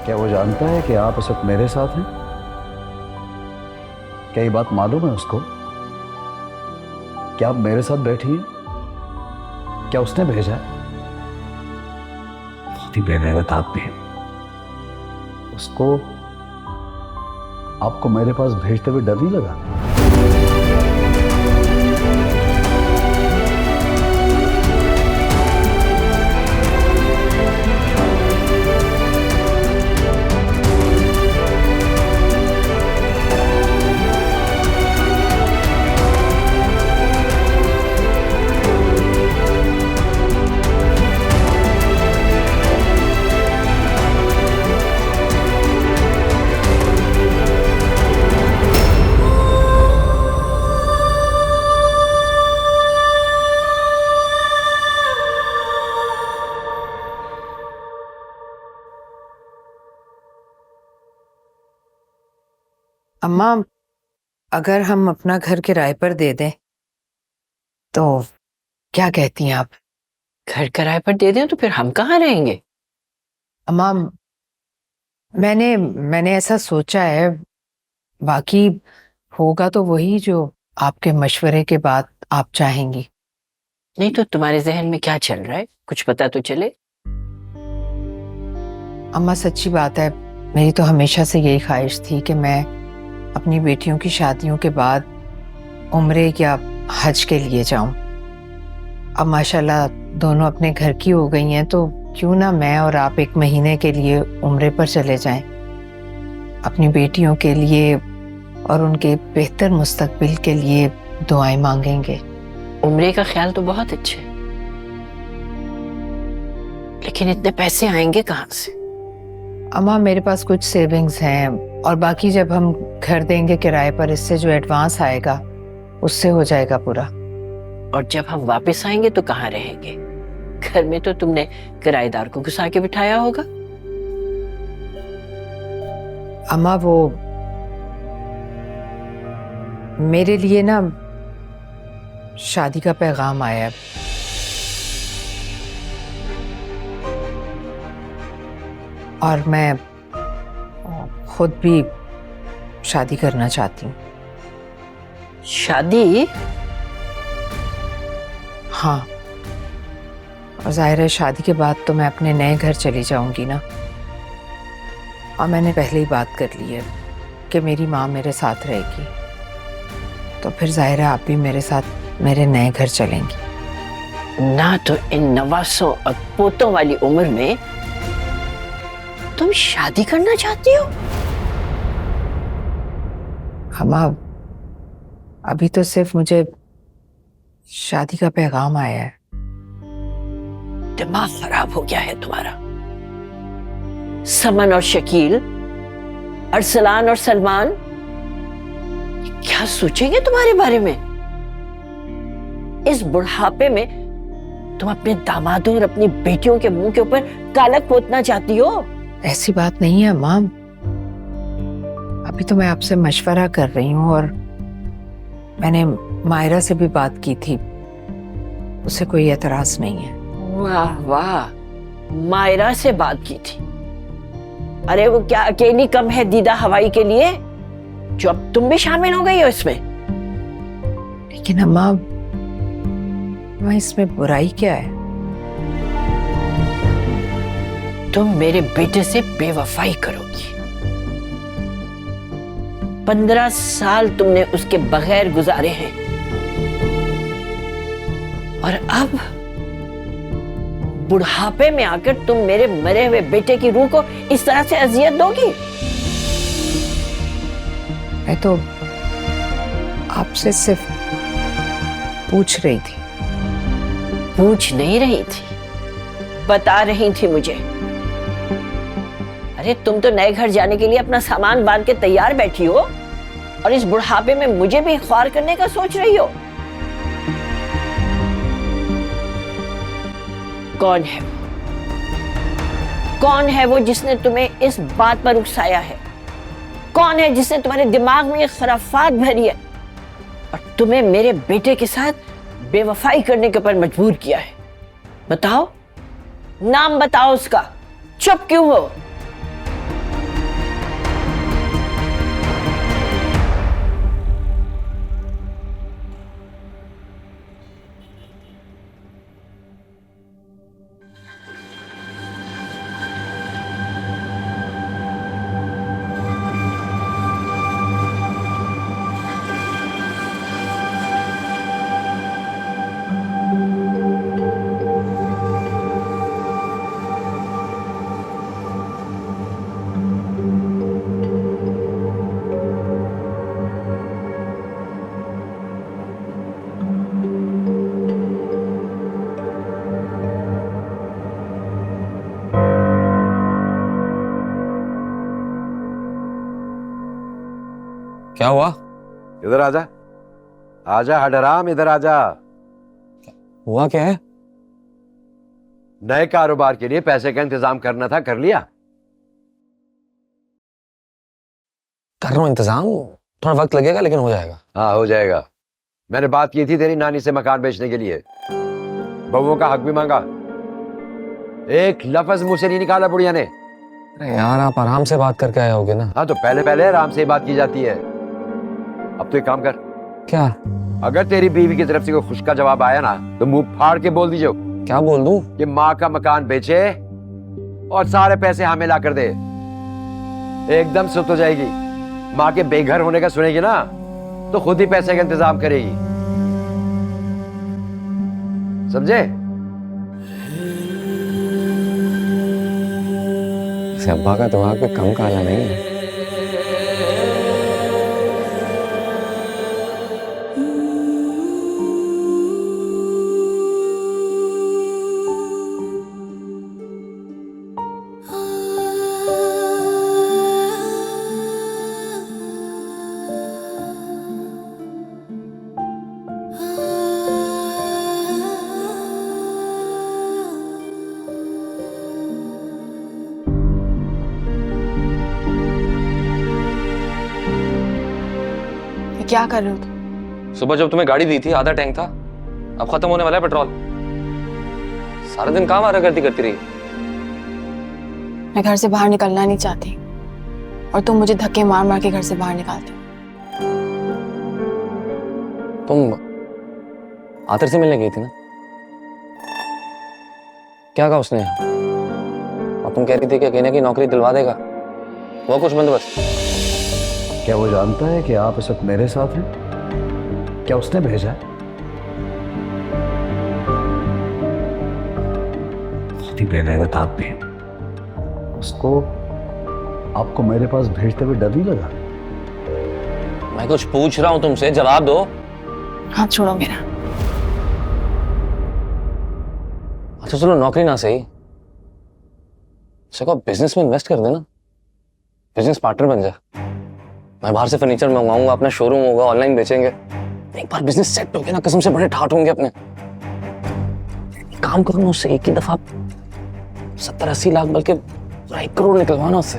क्या वो जानता है कि आप इस वक्त मेरे साथ हैं? क्या ये बात मालूम है उसको? क्या आप मेरे साथ बैठी हैं? क्या उसने भेजा है? बहुत ही बेगैरत आप भी हैं। उसको आपको मेरे पास भेजते हुए डर नहीं लगा? अम्मा, अगर हम अपना घर किराए पर दे दें तो क्या कहती हैं आप? घर किराए पर दे दें तो फिर हम कहाँ रहेंगे? अम्मा, मैंने ऐसा सोचा है। बाकी होगा तो वही जो आपके मशवरे के बाद आप चाहेंगी। नहीं तो तुम्हारे जहन में क्या चल रहा है, कुछ पता तो चले। अम्मा सच्ची बात है, मेरी तो हमेशा से यही ख्वाहिश थी कि मैं अपनी बेटियों की शादियों के बाद उम्रे या हज के लिए जाऊं। अब माशाल्लाह दोनों अपने घर की हो गई हैं, तो क्यों ना मैं और आप एक महीने के लिए उम्रे पर चले जाएं, अपनी बेटियों के लिए और उनके बेहतर मुस्तकबिल के लिए दुआएं मांगेंगे। उम्रे का ख्याल तो बहुत अच्छा है, लेकिन इतने पैसे आएंगे कहाँ से? अम्मा मेरे पास कुछ सेविंग्स हैं, और बाकी जब हम घर देंगे किराए पर, इससे जो एडवांस आएगा उससे हो जाएगा पूरा। और जब हम वापस आएंगे तो कहाँ रहेंगे? घर में तो तुमने किराएदार को घुसा के बिठाया होगा। अम्मा वो मेरे लिए ना शादी का पैगाम आया है। और मैं खुद भी शादी करना चाहती हूँ। शादी? हाँ, और जाहिर है शादी के बाद तो मैं अपने नए घर चली जाऊंगी ना। और मैंने पहले ही बात कर ली है कि मेरी माँ मेरे साथ रहेगी, तो फिर जाहिर है आप भी मेरे साथ मेरे नए घर चलेंगी ना। तो इन नवासों और पोतों वाली उम्र में तुम शादी करना चाहती हो? अम्मा अभी तो सिर्फ मुझे शादी का पैगाम आया है। दिमाग खराब हो गया है तुम्हारा। समन और शकील, अरसलान और सलमान क्या सोचेंगे तुम्हारे बारे में? इस बुढ़ापे में तुम अपने दामादों और अपनी बेटियों के मुंह के ऊपर कालक पोतना चाहती हो? ऐसी बात नहीं है अम्मा, अभी तो मैं आपसे मशवरा कर रही हूँ, और मैंने मायरा से भी बात की थी, उसे कोई एतराज नहीं है। वाह वाह, मायरा से बात की थी? अरे वो क्या अकेली कम है दीदा हवाई के लिए जो अब तुम भी शामिल हो गई हो इसमें? लेकिन अम्मा इसमें बुराई क्या है? तुम मेरे बेटे से बेवफाई करोगी। 15 साल तुमने उसके बगैर गुजारे हैं, और अब बुढ़ापे में आकर तुम मेरे मरे हुए बेटे की रूह को इस तरह से अजियत दोगी? मैं तो आपसे सिर्फ पूछ रही थी। पूछ नहीं रही थी, बता रही थी मुझे। अरे तुम तो नए घर जाने के लिए अपना सामान बांध के तैयार बैठी हो, और इस बुढ़ापे में मुझे भी ख्वार करने का सोच रही हो। कौन है वो? कौन है वो जिसने तुम्हें इस बात पर उकसाया है? कौन है जिसने तुम्हारे दिमाग में ये खराफात भरी है और तुम्हें मेरे बेटे के साथ बेवफाई करने के ऊपर मजबूर किया है? बताओ, नाम बताओ उसका। चुप क्यों हो? क्या हुआ? इधर आजा, आजा हडराम, इधर आजा। हुआ क्या है? नए कारोबार के लिए पैसे का इंतजाम करना था, कर लिया? कर रहा हूँ इंतजाम, थोड़ा वक्त लगेगा लेकिन हो जाएगा। हाँ हो जाएगा। मैंने बात की थी तेरी नानी से मकान बेचने के लिए, बहुओं का हक भी मांगा, एक लफ्ज मुंह से नहीं निकाला बुढ़िया ने। अरे यार आप आराम से बात करके आए होगे ना। हाँ तो पहले पहले आराम से ही बात की जाती है। अब तो एक काम कर, क्या? अगर तेरी बीवी की तरफ से कोई खुश का जवाब आया ना तो मुंह फाड़ के बोल दीजिए क्या बोल दूं? कि माँ का मकान बेचे और सारे पैसे हमें ला कर दे। एकदम सुत हो जाएगी। माँ के बेघर होने का सुनेगी ना तो खुद ही पैसे का इंतजाम करेगी, समझे? इसे अब्बा का दिमाग पे कम काला नहीं है। क्या कर रहे हो तुम? सुबह जब तुम्हें गाड़ी दी थी आधा टैंक था, अब खत्म होने वाला है पेट्रोल। सारा दिन काम आरा करती रही। मैं घर से बाहर निकलना नहीं चाहती और तुम मुझे धक्के मार मार के घर से बाहर निकालते हो। तुम आतिर से मिलने गई थी ना? क्या कहा उसने? और तुम कह रही थी कि कहीं ना कहीं नौकरी दिलवा देगा, वो कुछ बंदोबस्त? क्या वो जानता है कि आप इस वक्त मेरे साथ हैं? क्या उसने भेजा है? बहुत ही बेगैरत आप भी। उसको आपको मेरे पास भेजते हुए डर नहीं लगा? मैं कुछ पूछ रहा हूं तुमसे, जवाब दो। हाथ छोड़ो मेरा। अच्छा चलो नौकरी ना सही, इसको बिजनेस में इन्वेस्ट कर देना, बिजनेस पार्टनर बन जा। मैं बाहर से फर्नीचर मंगवाऊंगा, अपना शोरूम होगा, ऑनलाइन बेचेंगे। एक बार बिजनेस सेट हो गया ना, कसम से बड़े ठाठ होंगे अपने। काम करो ना उससे, एक ही दफा 70-80 लाख बल्कि 1 करोड़ निकलवाना उससे।